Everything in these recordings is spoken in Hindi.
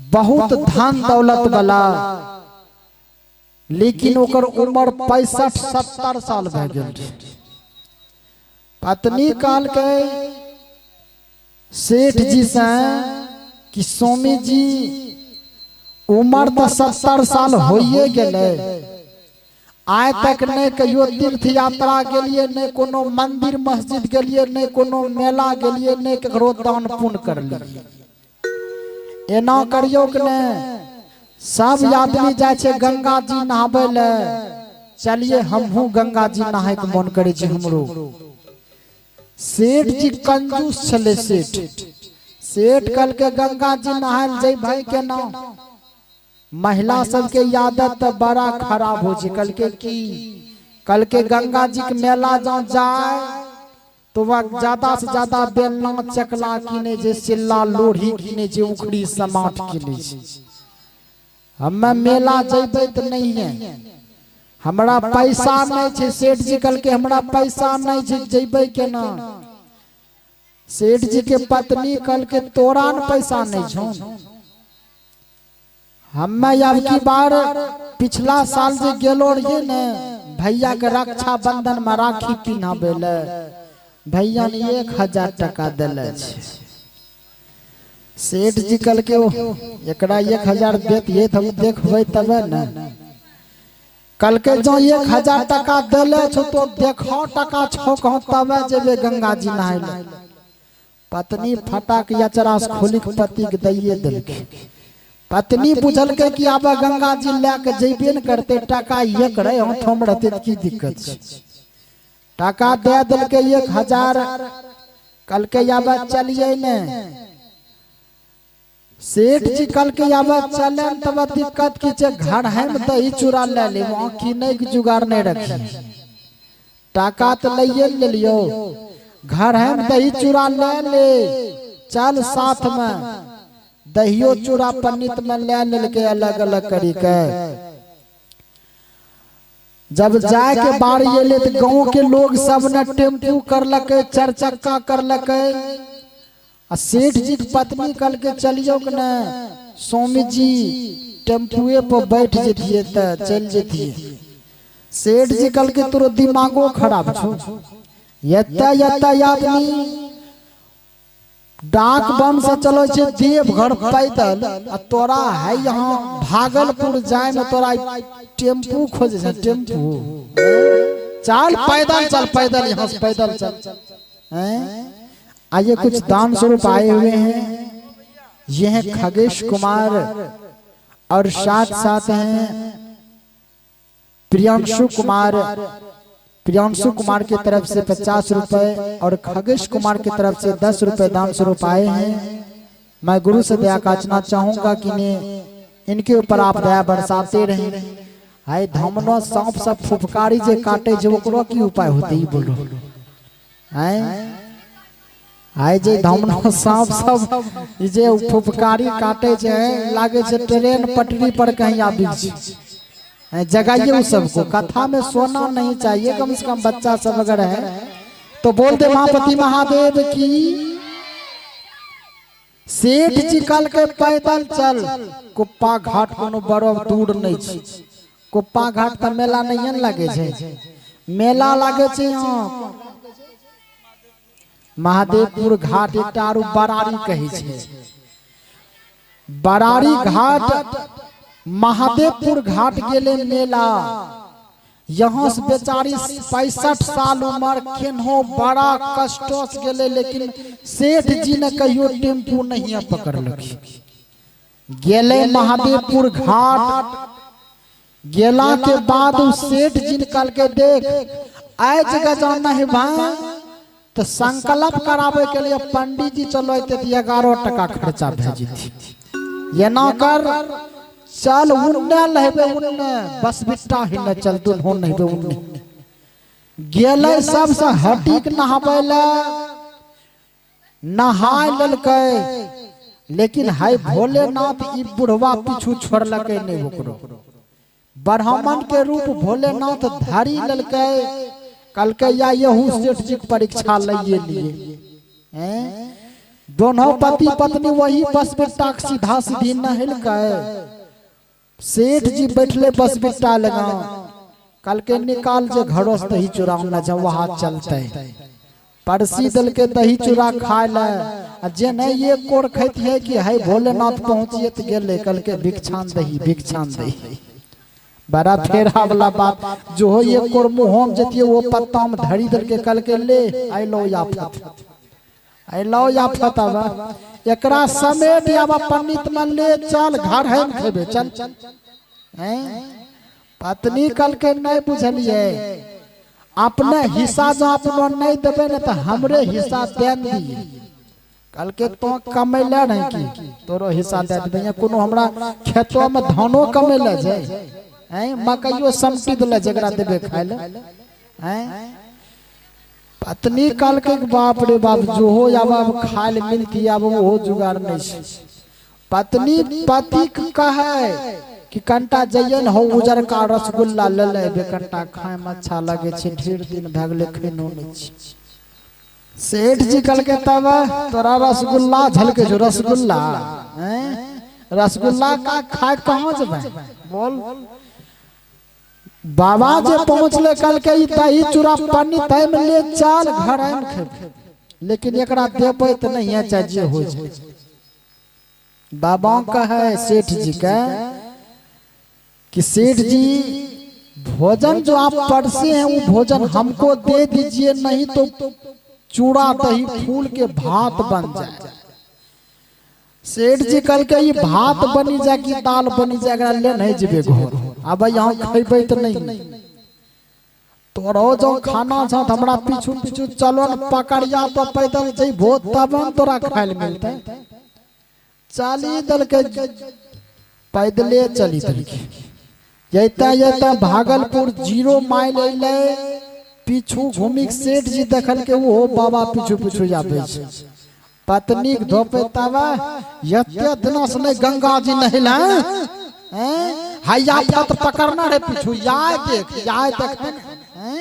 बहुत धन दौलत वाला, लेकिन ओकर उम्र 65-70 साल भए गेल। पत्नी काल के सेठ जी से कि स्वामी जी उम्र तो 70 साल होइए गेले, आय तक नहीं कहियो तीर्थ यात्रा गेलिए, नहीं कोनो मंदिर मस्जिद गेलिए, नहीं कोनो मेला गेलिए, नहीं ककरो दान पुण्य कर लिए। एना करियो कि नहीं, सब आदमी जाए छे गंगा जी नहाबे ले, चलिए हमहू गंगा जी नहाय के मन करे छे हमरो। सेठ जी कंजूस छले। सेठ कल के गंगा जी नहाय जे भाई के नाम महिला सबके आदत तो बड़ा खराब हो छे। कल के गंगा जी के मेला जाओ जाए तो वह ज्यादा से ज्यादा बेलना चकला किने जे, सिल्ला लोढ़ी किने जे, उखड़ी समाट किने जे। हमें मेला जेबे तो नहीं है, हमरा पैसा नहीं छे। सेठ जी कल के हमरा पैसा नहीं छे, जेबे केना। सेठ जी के पत्नी कल के तोरा न पैसा नहीं छो। हमें अब की बार पिछला साल जे गेलो रहिए ने भैया के रक्षा बंधन में राखी पिन्हाबे ले, भैया ने 1000 टका दिले छे। सेठ जी कल के एकरा 1000 देतिए तो देखबे तबे न। कल के जो 1000 टका दिले छो तो देखो टका छो कहो तबे जेबे गंगा जी नहाय ले। पत्नी फटाक यचरा से खोली के पति के दैये देलके। पत्नी बुझल के कि आबे गंगा जी लेके जेबे न करते, टका ये करे हाथों में रहते की दिक्कत छे। टका दे देलके 1000। कल के आबे चलिए ने। सेठ जी कल के आबे चले तब दिक्कत की छे, घर है में दही चूड़ा ले ले, वहां की नहीं जुगाड़ नहीं रखी। टका तो लइए ले लियो, घर है में दही चूड़ा ले ले, चल साथ में दहियो चूड़ा पन्नीत में ले लेके अलग अलग करी के। जब जाए के बारी एले तो गांव के लोग सब ने टेम्पू करलके, 4 चक्का करलके। आ सेठ जी की पत्नी कल के चलियो कि न स्वामी जी टेम्पुए पर बैठ जतिए तो चल जतिए। सेठ जी कल के तोरो दिमागो खराब छो। यत्ता आदमी डाक बम से चलो छे देवघर पैदल, आ तोरा है यहाँ भागलपुर जाए में तोरा टेम्पू खोजे छे। टेम्पू चल पैदल, चल पैदल, यहाँ से पैदल चल। आइए कुछ दान स्वरूप आए हुए हैं। ये हैं खगेश कुमार और साथ साथ हैं प्रियांशु कुमार। प्रियांशु कुमार की तरफ से 50 रुपए और खगेश कुमार की तरफ से 10 रुपए दान स्वरूप आए हैं। मैं गुरु से दया काचना चाहूंगा कि इनके ऊपर आप दया बरसाते रहें। हाय धमनो सांप सब फुफकारी जे काटे जे ओकरो की उपाय होते ही बोलो। हाय जे धमनो सांप सब जे फुफकारी काटे जे लागे छे ट्रेन पटरी पर कहीं आबि जगाइए उस सबको। कथा में सोना नहीं चाहिए, कम से कम बच्चा सब अगर है तो बोल दे महापति महादेव की। सेठ जी कल के पैदल चल, कुप्पा घाट कोनो बड़ो दूर नहीं छे। कुप्पा घाट का मेला नहीं लगे छे, मेला लागे छे यहाँ महादेवपुर घाट। एक आरु बरारी कहे छे, बरारी घाट महादेवपुर घाट गेले मेला। यहाँ से बेचारी 65 साल उम्र केनहो बड़ा कष्टों से गेले, लेकिन सेठ जी ने कहियो टेम्पू नहीं पकड़लखिन। गेले महादेवपुर घाट, गेला के बाद सेठ जी निकल के देख आए जगह जाना है भाई तो संकल्प करावे के लिए पंडित जी चलो 11 टका खर्चा भेजी थी। ये ना कर चल उन्ने लहबे उन्ने, बस बिट्टा ही न चल तू हो नहीं बे उन्ने। गेले सब से हटी के नहाबे ले, नहाय ललके, लेकिन हाय भोलेनाथ ई बुढ़वा पीछू छोड़लके नहीं ओकरो। ब्राह्मण के रूप भोलेनाथ धारी ललके। कल के या यहू सेठ जी की परीक्षा लइए लिए हैं। दोनों पति पत्नी वही बस बिट्टा सीधा सीधी नहल के सेठ जी बैठले बस बिट्टा लगा कल के निकाल जे घरों से दही चूड़ा न जब वहां चलते परसी दल के दही चूड़ा खाए ले जे नहीं ये कोर खैत है कि है भोलेनाथ पहुंचिए तो गेले कल के भिक्षान दही बड़ा फेरा वाला बात जो हो ये कोर मुंह जतिए वो पत्ता में धरी दल के कल के ले आई लो या फत अब एकरा समेत अब पंडित मन ले चल घर है खेबे चल हैं पत्नी कल के नहीं बुझलिए अपने हिस्सा जो अपनो नहीं देबे न तो हमरे हिस्सा दे दिए कल के तो कमैले नहीं की तोरो हिस्सा दे देबे कोनो हमरा खेतो में धानो कमैले छै हैं मकइयो समटी देले जकरा देबे खाय ले हैं पत्नी कल के बाप रे बाप जो हो अब खाय ले मिलती अब वो जुगाड़ नहीं छै पत्नी पति कहे कि कंटा जइयन हो उजर का रसगुल्ला ले लेबे कंटा खाए में अच्छा लगे छै ढेर दिन भ गेले खैनो नहीं छै सेठ जी कल के तब तोरा रसगुल्ला झलके जो रसगुल्ला हैं रसगुल्ला का खाए कहां जेबे बोल बाबा जे पहुंचले कल के दही चूड़ा पानी तय में ले चाल घर आन खेबे लेकिन एकरा देबे त नहीं है चाहिए हो जाए बाबा कहे सेठ जी का कि सेठ जी भोजन जो आप परसे हैं वो भोजन हमको दे दीजिए नहीं तो चूड़ा दही फूल के भात बन जाए सेठ जी कल के ये भात बनी जाए कि दाल बनी जाए अगर ले नहीं जेबे घर अब यहाँ खेबे तो नहीं तोरो जो खाना छ हमरा पीछू पीछू चलो न पकड़िया तो पैदल जइबो तब तोरा खाए ले मिलते चाली दल के पैदले चली दल के जैता भागलपुर 0 माइल अइले पीछू घूमी सेठ जी देखल के वो बाबा पीछू जाबे पत्नी के धोपे तब यते दिन से नहीं गंगा जी नहिला हैं हैया पत पकड़ना रे पीछू याय देख हैं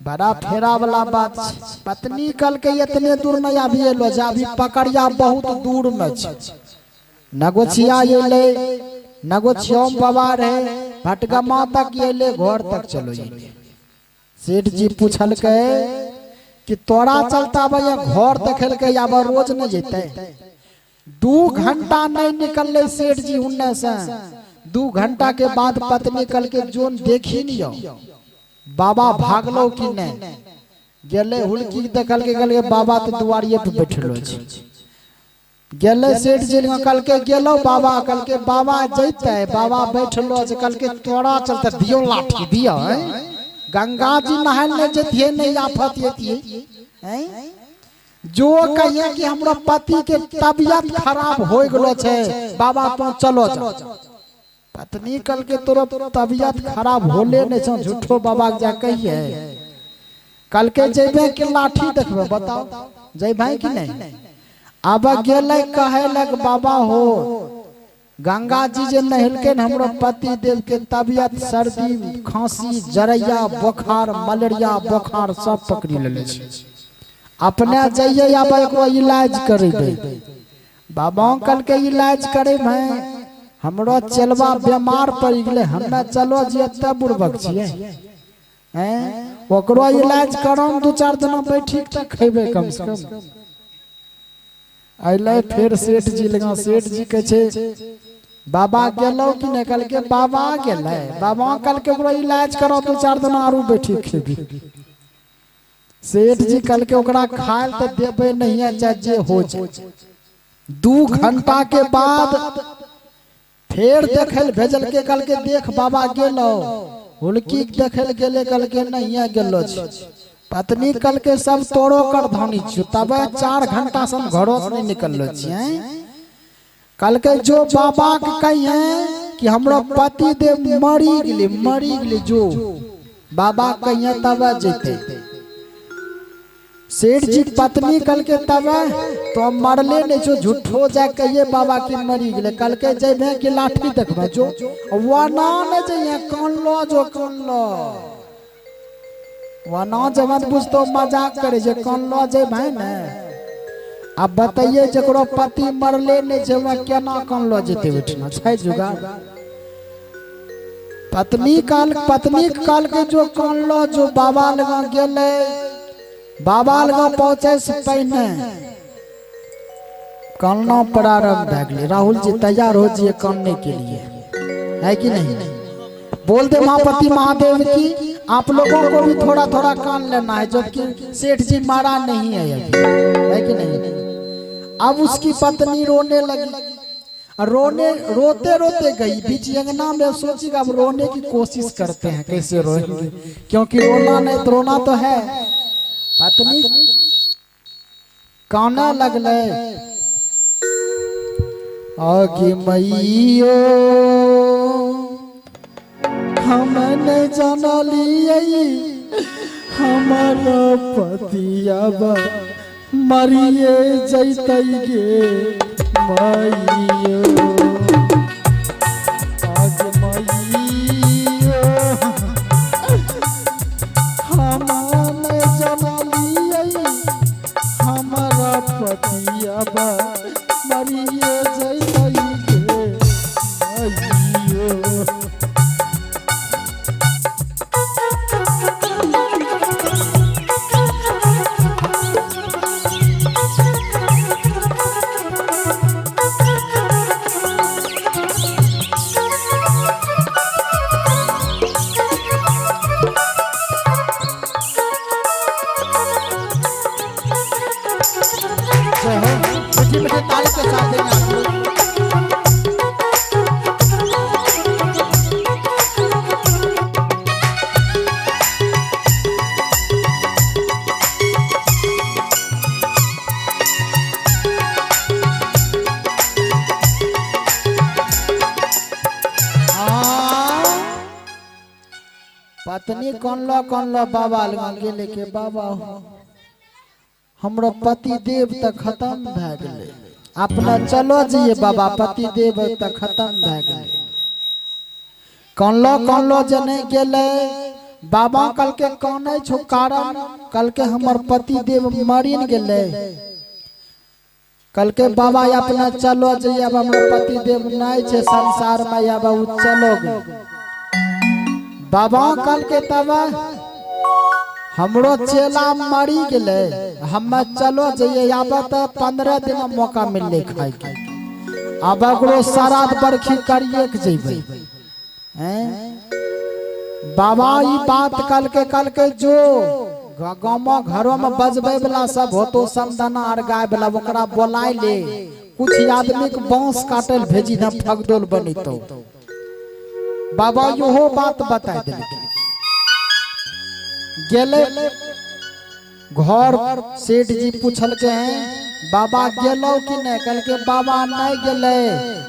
बड़ा फेरा वाला बात पत्नी कल के इतने दूर नहीं अभी लो जा अभी पकड़िया बहुत दूर में नगोछिया ले नगोछिया बाबा रहे भटगा माता के ले घर तक चलो सेठ जी पूछल के कि तोरा चलता भैया घर देखल के अब रोज न जेते 2 घंटा नहीं निकल सेठ जी उन्ने से 2 घंटा के बाद पत्नी कल के जोन देखी नहीं बाबा भागलो कि नहीं गेले हुलकी देखल के गल बाबा तो दुआरिये पे बैठलो छै गेले सेठ जी कल के गेलो बाबा कल के बाबा जैते बाबा बैठलो छै कल के तोरा चलते दियो लाठी दियो गंगा जी नहाल ले जतिए नहीं आफत येतिए हैं जो कहिए कि हमरा पति के तबीयत खराब हो गेलो छै बाबा तो चलो जा पत्नी कल के तोरा तबीयत खराब होले नहीं छ झूठो बाबा जा कहिए कल के जेबे के लाठी देखबे बताओ जेबे कि नहीं अब गेले कहे लग बाबा हो गंगा जी जे नहलके हमरा पति देव के तबीयत सर्दी खांसी जरैया बुखार मलेरिया बुखार सब पकड़ी लेले छै अपने जाइए अब एको इलाज करेबे बाबा कल के इलाज करे भाई हमरो चलवा बीमार पड़ गेले हमें चलो जी एते बुड़बक छिए हैं ओकरो इलाज करम 2-4 दिन बैठी तक खेबे कम से कम आइले फिर सेठ जी लगा सेठ जी कहे छे बाबा गेलो कि नहीं कल के बाबा गेले बाबा कल के ओकरो इलाज करो 2-4 दिन आरू बैठी खेबी सेठ जी कल के ओकरा खाए तो देबे नहीं है जे हो जाए 2 घंटा के बाद फिर देखल भेजल के कल के देख बाबा गेलो हुलकी देखल गेले कल के नहीं है गेलो छ पत्नी कल के सब तोड़ो कर धानी छ तब 4 घंटा से घरों से नहीं निकललो छिए कल के जो बाबा के कहिए कि हमरा पति देव मरी गेले जो बाबा कहिए तब जेते सेठ जी पत्नी कल के तब तो मरले नहीं जो झूठो जा कहिए बाबा की मरी गेले कल के जेबे कि लाठी देखबे जो वना न जइए कान लो वना जमन बुझतो मजाक करे जे कान लो जेबे न अब बताइए जकरो पति मरले नहीं छै वह केना कानलो जेते बैठना छै जुगाड़। पत्नी काल के जो कानलो जो बाबा लगा गेले, बाबा लगा पहुंचे से पहले कानना प्रारंभ भए गेलै। राहुल जी तैयार हो जाइए कानने के लिए, है कि नहीं? बोल दे महापति महादेव की। आप लोगों को भी थोड़ा थोड़ा कान लेना है, जबकि सेठ जी मारा नहीं है अभी, है कि नहीं? अब उसकी पत्नी रोने लगी, रोते रोते गई बीच अंगना में। सोचिएगा अब रोने की कोशिश करते हैं कैसे रोएंगे, क्योंकि रोना तो है। पत्नी काना लगले, आगे मैयो हमने जाना लिए हमारा पतिया मरिए जैते गे मैयो। आगे मैयो हमने जाना लिए हमारा पतिया मरिए जैते गे मैयो। ताली के साथ देंगे आप लोग। पत्नी कौन लो बाबा लगा गेले के बाबा हमरो पति देव तक खत्म भए गेले, अपना चलो जाइए बाबा पति देव तक खत्म भए गेले। कौन लो जने गेले बाबा कल के काने छो कारण कल के हमर पति देव मरिन गेले। कल के बाबा अपना चलो जाइए, अब हमर पति देव नहीं छे संसार में, अब उ चलो गए बाबा कल के तब हमरो चेला मरी गेले, हम चलो जाइए। अब तो 15 दिन मौका मिले खाए के, अब अगरो श्राद्ध बरखी करिए के जेबे। बाबा ई बात कल के जो गाँव घरों में बजबे वाला सब होतो समदाना और गाय वाला ओकरा बोलाय ले, कुछ आदमी के बांस काटल भेजी न फगडोल बनितो। बाबा यो बात बता दे गेले घर। सेठ जी पूछल के हैं बाबा गेलो कि नहीं, कल के बाबा नहीं गेले,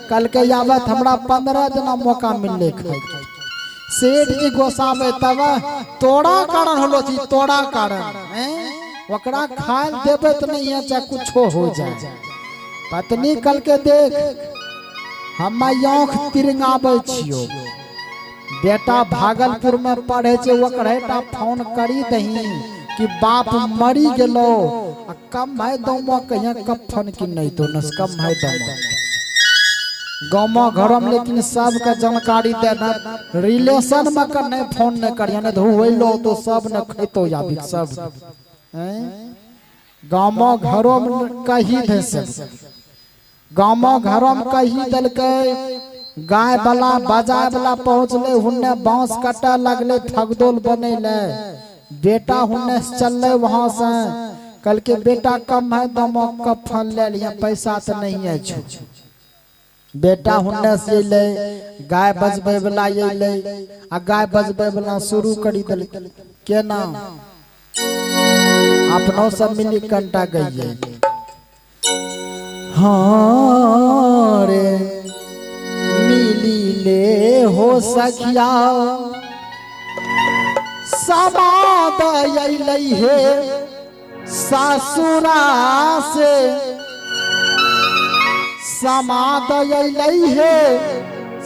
कल के यावत हमरा 15 दिन मौका मिले खाए। सेठ जी गोसावे तब तोड़ा कारण होलो थी, तोड़ा कारण ओकरा खाए देबे तो नहीं है चाहे कुछो हो जाए। पत्नी कल के देख हम आँख तिरंगाबे छियो, बेटा भागलपुर में पढ़े छे ओकरेटा फोन करी दही कि बाप मरी गेलो, कम है दम कहीं कफन की नहीं तो नस कम है दम गाँव घरों में। लेकिन सबके जानकारी देना रिलेशन में कर नहीं फोन नहीं करिए नहीं धोलो तो सब न खैतो या भी सब गाँव घरों में कही दे, सब गाँव घरों में कही दल के। गाय वाला बाजाय वाला पहुँचले हुन्ने बांस कटा लगले फगडोल बनेले, बेटा हुन्ने चलले वहां से। कल के बेटा कम है दम कफन ले लिया, पैसा तो नहीं है छो। बेटा हुन्ने से ले गाय बजबे वाला ये ले आ गाय बजबे वाला शुरू करी दल केना अपनो सब मिली कंटा गई। हाँ रे मिली ले हो सखिया समाद अइलै हे सासुरा से, समाद अइलै हे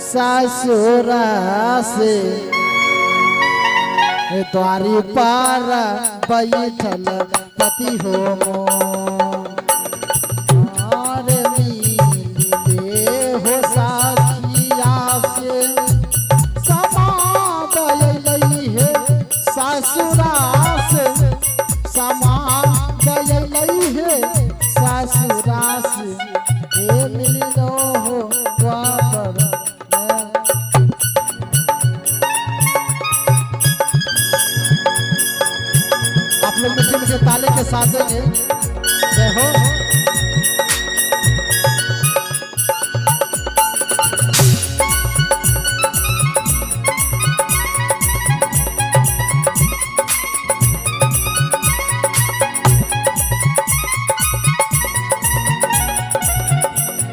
सासुरा से। द्वारी पार बैठल पति हो मोर, साजेंगे। जय हो।